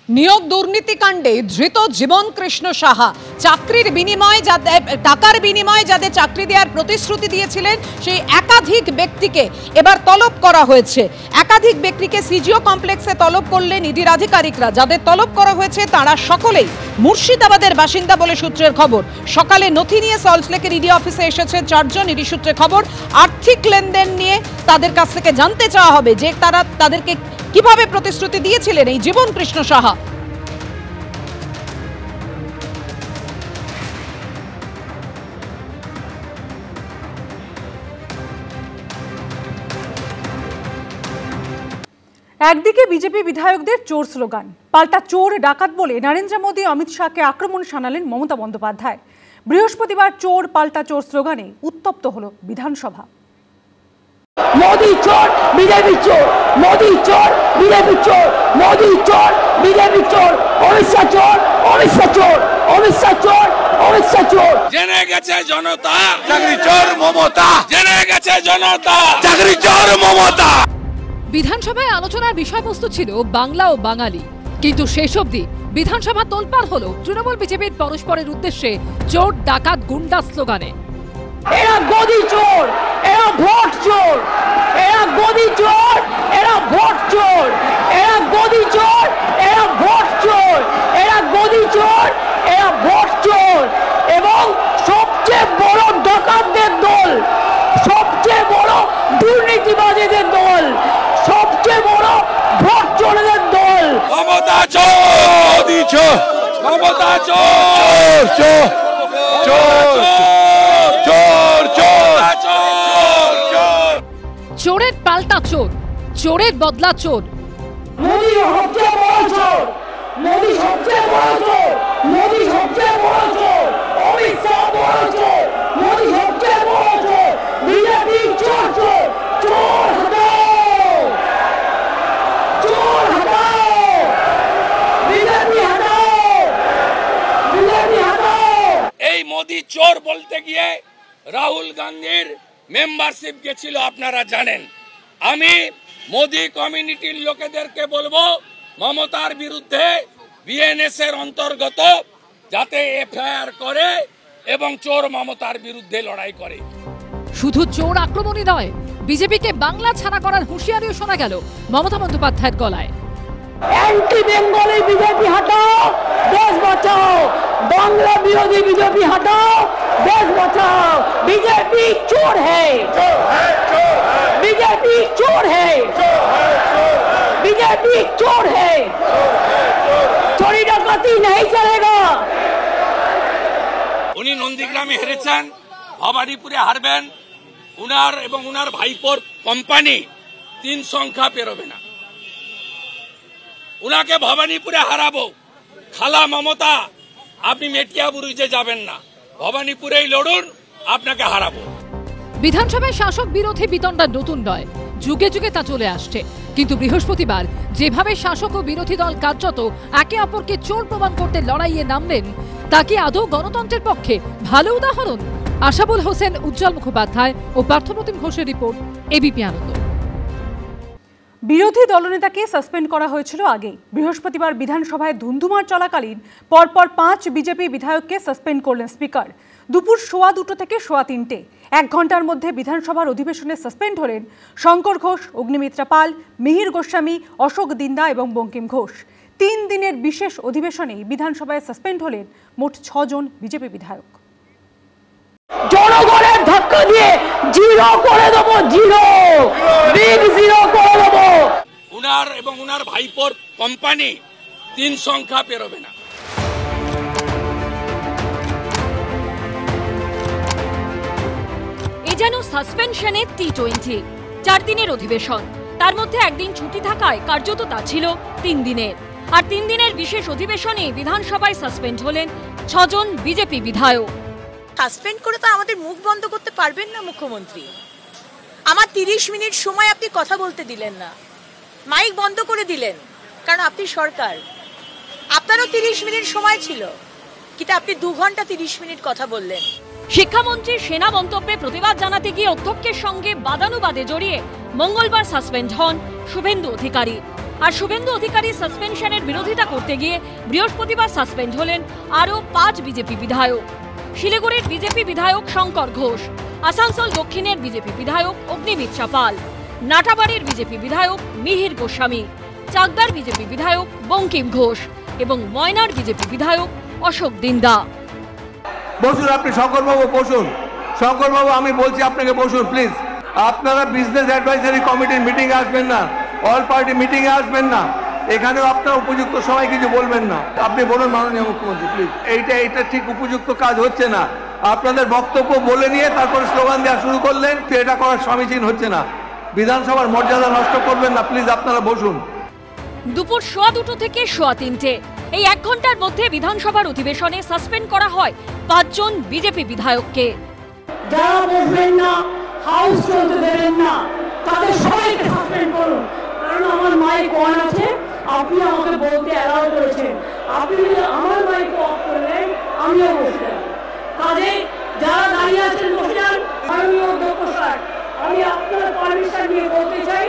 নিয়োগ দুর্নীতিকাণ্ডে ধৃত জীবন কৃষ্ণ সাহা চাকরির বিনিময়ে টাকার বিনিময়ে যাদের চাকরি দেওয়ার প্রতিশ্রুতি দিয়েছিলেন সেই একাধিক ব্যক্তিকে এবার তলব করা হয়েছে। একাধিক ব্যক্তিকে সিজিও কমপ্লেক্সে তলব করলেন ইডির আধিকারিকরা। যাদের তলব করা হয়েছে তারা সকলেই মুর্শিদাবাদের বাসিন্দা বলে সূত্রের খবর। সকালে নথি নিয়ে সল্টলেকের ইডি অফিসে এসেছে 4 জন। ইডি সূত্রে খবর, আর্থিক লেনদেন নিয়ে তাদের কাছ থেকে জানতে চাওয়া হবে যে তারা তাদেরকে কিভাবে প্রতিশ্রুতি দিয়েছিলেন এই জীবন কৃষ্ণ সাহা। একদিকে বিজেপি বিধায়কদের চোর স্লোগান, পাল্টা চোর ডাকাত বলে নরেন্দ্র মোদী অমিত শাহকে আক্রমণ শানালেন মমতা বন্দ্যোপাধ্যায়। বৃহস্পতিবার চোর পাল্টা চোর স্লোগানে উত্তপ্ত হলো বিধানসভা। मोदी चोर बीजेपी चोर, मोदी चोर बीजेपी चोर, मोदी चोर बीजेपी चोर, अमित शाह चोर, अमित शाह चोर, अमित शाह चोर, अमित शाह चोर। জেনে গেছে জনতা চাকরি চোর মমতা, জেনে গেছে জনতা চাকরি চোর মমতা। বিধানসভায় আলোচনার বিষয়বস্তু ছিল বাংলা ও বাঙালি, কিন্তু শেষ অবধি বিধানসভা তোলপাড় হলো তৃণমূল বিজেপির পরস্পরের উদ্দেশ্যে চোর ডাকাত গুন্ডা স্লোগানে। এরা গদি চোর, এরা ভোট চোর, এরা গদি চোর, এরা ভোট চোর, এরা গদি চোর, এরা ভোট চোর, এরা গদি চোর, এরা ভোট চোর এবং সবচেয়ে বড় ডাকাতদের দল, সবচেয়ে বড় দুর্নীতিবাজীদের দল, সবচেয়ে বড় ভোট চোরদের দল। মমতা চোর, চোর, মমতা চোর, চোর, চোর, চোর, চোর, চোর। চোরের পাল্টা চোর, চোরের বদলা চোর। মোদি সবচেয়ে বড় চোর, মোদি সবচেয়ে বড় চোর, মোদি সবচেয়ে বড় চোর, অমিত শাহ বড় চোর, মোদি সবচেয়ে বড় চোর, বিজেপি চোর চোর, চোর হটাও, চোর হটাও, বিজেপি হটাও, বিজেপি হটাও। এই মোদি চোর বলতে গিয়ে রাহুল গান্ধীর মেম্বারশিপ গেছিল, আপনারা জানেন। আমি মোদি কমিউনিটির লোকেদেরকে বলবো মমতার বিরুদ্ধে বিএনএস এর অন্তর্গত যাতে এফআইআর করে এবং চোর মমতার বিরুদ্ধে লড়াই করে। শুধু চোর আক্রমণই নয়, বিজেপিকে বাংলা ছাড়া করার হুঁশিয়ারিও শোনা গেল মমতা বন্দ্যোপাধ্যায়ের গলায়। एंटी बेंगली बीजेपी हटाओ, देश बचाओ, बांग्ला विरोधी बीजेपी हटाओ, देश बचाओ। बीजेपी चोर है, बीजेपी चोर है, बीजेपी चोर है, चोरी डकैती नहीं चलेगा। উনি নন্দীগ্রামে হেরেছেন, ভবানীপুরে হারবেন। উনার এবং উনার ভাইপোর কোম্পানি 3 সংখ্যা পেরোবে না। উনাকে ভবানীপুরে হারাবো। খালা মমতা, আপনি মেটিয়াবুরুজে যাবেন না, ভবানীপুরেই লড়ুন, আপনাকে হারাবো। বিধানসভায় শাসক বিরোধী বিতণ্ডা নতুন নয়, যুগে যুগে তা চলে আসছে। কিন্তু বৃহস্পতিবার যেভাবে শাসক ও বিরোধী দল কার্যত একে অপরকে চোর প্রমাণ করতে লড়াইয়ে নামলেন, তা কি আদৌ গণতন্ত্রের পক্ষে ভালো উদাহরণ? আশাবুল হোসেন, উজ্জ্বল মুখোপাধ্যায় ও পার্থপ্রতিম ঘোষের রিপোর্ট, এবিপি আনন্দ। বিরোধী দলনেতাকে সাসপেন্ড করা হয়েছিল আগেই। বৃহস্পতিবার বিধানসভায় ধুন্ধুমার চলাকালীন পরপর 5 বিজেপি বিধায়ককে সাসপেন্ড করলেন স্পিকার। দুপুর 2:15 থেকে 3:15 1 ঘন্টার মধ্যে বিধানসভার অধিবেশনে সাসপেন্ড হলেন শঙ্কর ঘোষ, অগ্নিমিত্রা পাল, মিহির গোস্বামী, অশোক দিন্দা এবং বঙ্কিম ঘোষ। 3 দিনের বিশেষ অধিবেশনেই বিধানসভায় সাসপেন্ড হলেন মোট 6 জন বিজেপি বিধায়ক। জনগণের ধাক্কা দিয়ে জিরো করে দেবো, জিরো, বিগ জিরো করে দেবো। উনার এবং উনার ভাইপোর কোম্পানি 3 সংখ্যা পেরোবে না। এ যেন সাসপেনশনে T20। 4 দিনের অধিবেশন, তার মধ্যে একদিন ছুটি থাকায় কার্যত তা ছিল 3 দিনের। আর 3 দিনের বিশেষ অধিবেশনে বিধানসভায় সাসপেন্ড হলেন 6 জন বিজেপি বিধায়ক। সাসপেন্ড করে তো আমাদের মুখ বন্ধ করতে পারবেন না মুখ্যমন্ত্রী। আমার 30 মিনিট সময় আপনি কথা বলতে দিলেন না, মাইক বন্ধ করে দিলেন, কারণ আপনি সরকার। আপনারও 30 মিনিট সময় ছিল, কিন্তু আপনি 2 ঘন্টা 30 মিনিট কথা বললেন। শিক্ষামন্ত্রীর সেনা মন্তব্যে প্রতিবাদ জানাতে গিয়ে অধ্যক্ষের সঙ্গে বাদানুবাদে জড়িয়ে মঙ্গলবার সাসপেন্ড হন শুভেন্দু অধিকারী। আর শুভেন্দু অধিকারী সাসপেনশনের বিরোধিতা করতে গিয়ে বৃহস্পতিবার সাসপেন্ড হলেন আরও 5 বিজেপি বিধায়ক। শিলিগুড়ির বিজেপি বিধায়ক শঙ্কর ঘোষ, আসানসোল দক্ষিণের বিজেপি বিধায়ক অগ্নিমিত্রা পাল, নাটাবাড়ির বিজেপি বিধায়ক মিহির গোস্বামী, চাকদার বিজেপি বিধায়ক বঙ্কিম ঘোষ এবং ময়নার বিজেপি বিধায়ক অশোক দিন্দা। বসুন আপনি, শঙ্করবাবু বসুন। শঙ্করবাবু আমি বলছি আপনাকে বসুন প্লিজ। আপনারা বিজনেস অ্যাডভাইজারি কমিটির মিটিং আসবেন না, অল পার্টি মিটিং এ আসবেন না, এখানেও আপনারা উপযুক্ত সময় কিছু বলবেন না। আপনি বলুন মাননীয় মুখ্যমন্ত্রী প্লিজ, এইটা ঠিক উপযুক্ত কাজ হচ্ছে না। আপনাদের বক্তব্য বলে নিয়ে তারপরে স্লোগান দেওয়া শুরু করলেন, তো এটা করার সমীচীন হচ্ছে না। বিধানসভার মর্যাদা নষ্ট করবেন না প্লিজ, আপনারা বসুন। দুপুর 2:15 থেকে 3:15 এই 1 ঘন্টার মধ্যে বিধানসভার অধিবেশনে সাসপেন্ড করা হয় 5 জন বিজেপি বিধায়ককে। যারা বসবেন না, হাউস চলতে দেবেন না, তাদের সবাইকে সাসপেন্ড করুন। কারণ আমার মাইক অন আছে, আপনি আমাকে বলতে অ্যালাউ করেছেন। আপনি যদি আমার মাইক অফ করলেন, আমিও বসে যাব। কাজে যারা দাঁড়িয়ে আছেন বসে যান। মাননীয় অধ্যক্ষ স্যার, আমি আপনার পারমিশন নিয়ে বলতে চাই,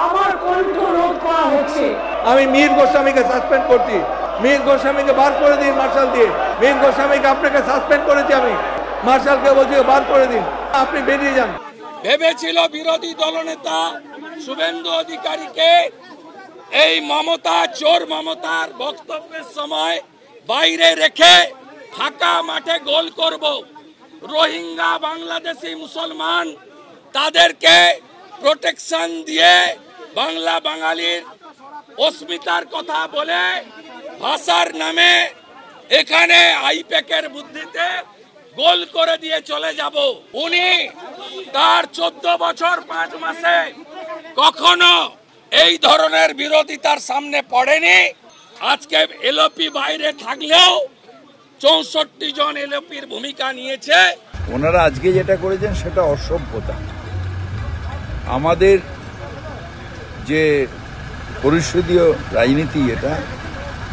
আমার কণ্ঠ রোধ করা হচ্ছে। আমি মিহির গোস্বামীকে সাসপেন্ড করছি। মিহির গোস্বামীকে বার করে দিন মার্শাল দিয়ে। মিহির গোস্বামীকে আপনাকে সাসপেন্ড করেছি আমি, মার্শালকে বলছি বার করে দিন, আপনি বেরিয়ে যান। ভেবেছিল বিরোধী দলনেতা শুভেন্দু অধিকারীকে এই মমতা, চোর মমতার বক্তব্যের সময় বাইরে রেখে ফাঁকা মাঠে গোল করব। রোহিঙ্গা বাংলাদেশি মুসলমান তাদেরকে প্রোটেকশন দিয়ে বাংলা বাঙালির অস্মিতার কথা বলে ভাষার নামে এখানে আইপ্যাকের বুদ্ধিতে গোল করে দিয়ে চলে যাব। উনি তার 14 বছর 5 মাসে কখনো এই ধরনের বিরোধিতার সামনে পড়েনি। আজকে এলওপি বাইরে থাকলেও 64 জন এলওপির ভূমিকা নিয়েছে। ওনারা আজকে যেটা করেছেন সেটা অসভ্যতা। আমাদের যে পরিষদীয় রাজনীতি, এটা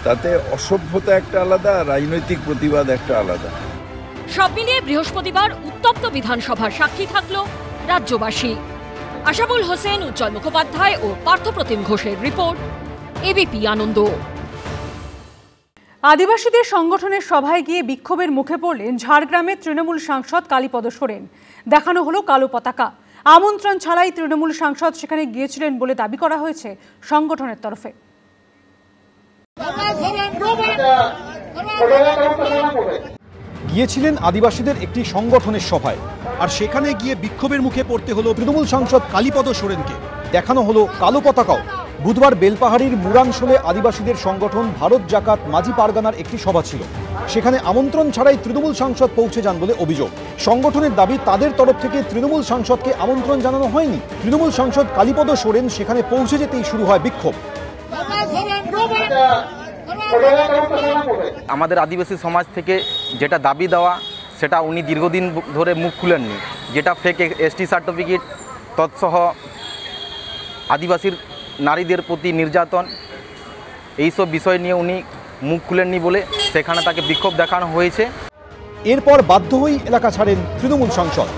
তাতে অসভ্যতা একটা আলাদা, রাজনৈতিক প্রতিবাদ একটা আলাদা। সব মিলিয়ে বৃহস্পতিবার উত্তপ্ত বিধানসভার সাক্ষী থাকল রাজ্যবাসী। আশাবুল হোসেন, উজ্জ্বল মুখোপাধ্যায় ও পার্থপ্রতিম ঘোষের রিপোর্ট, এবিপি আনন্দ। আদিবাসীদের সংগঠনের সভায় গিয়ে বিক্ষোভের মুখে পড়লেন ঝাড়গ্রামের তৃণমূল সাংসদ কালীপদ সোরেন। দেখানো হলো কালো পতাকা। আমন্ত্রণ ছাড়াই তৃণমূল সাংসদ সেখানে গিয়েছিলেন বলে দাবি করা হয়েছে সংগঠনের তরফে। গিয়েছিলেন আদিবাসীদের একটি সংগঠনের সভায়, আর সেখানে গিয়ে বিক্ষোভের মুখে পড়তে হলো তৃণমূল সাংসদ কালীপদ সোরেনকে। দেখানো হলো কালো পতাকাও। বুধবার বেলপাহাড়ির মুরাংশলে আদিবাসীদের সংগঠন ভারত জাকাত মাঝি পারগানার একটি সভা ছিল। সেখানে আমন্ত্রণ ছাড়াই তৃণমূল সাংসদ পৌঁছে যান বলে অভিযোগ। সংগঠনের দাবি, তাদের তরফ থেকে তৃণমূল সাংসদকে আমন্ত্রণ জানানো হয়নি। তৃণমূল সাংসদ কালীপদ সোরেন সেখানে পৌঁছে যেতেই শুরু হয় বিক্ষোভ। আমাদের আদিবাসী সমাজ থেকে যেটা দাবি দেওয়া, সেটা উনি দীর্ঘদিন ধরে মুখ খুলেননি। যেটা ফেক এসটি সার্টিফিকেট, তৎসহ আদিবাসীর নারীদের প্রতি নির্যাতন, এইসব বিষয় নিয়ে উনি মুখ খুলেননি বলে সেখানে তাকে বিক্ষোভ দেখানো হয়েছে। এরপর বাধ্য হয়েই এলাকা ছাড়েন তৃণমূল সাংসদ।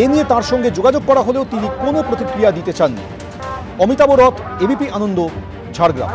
এ নিয়ে তার সঙ্গে যোগাযোগ করা হলেও তিনি কোনো প্রতিক্রিয়া দিতে চাননি। অমিতাভ রথ, এবিপি আনন্দ, ঝাড়গ্রাম।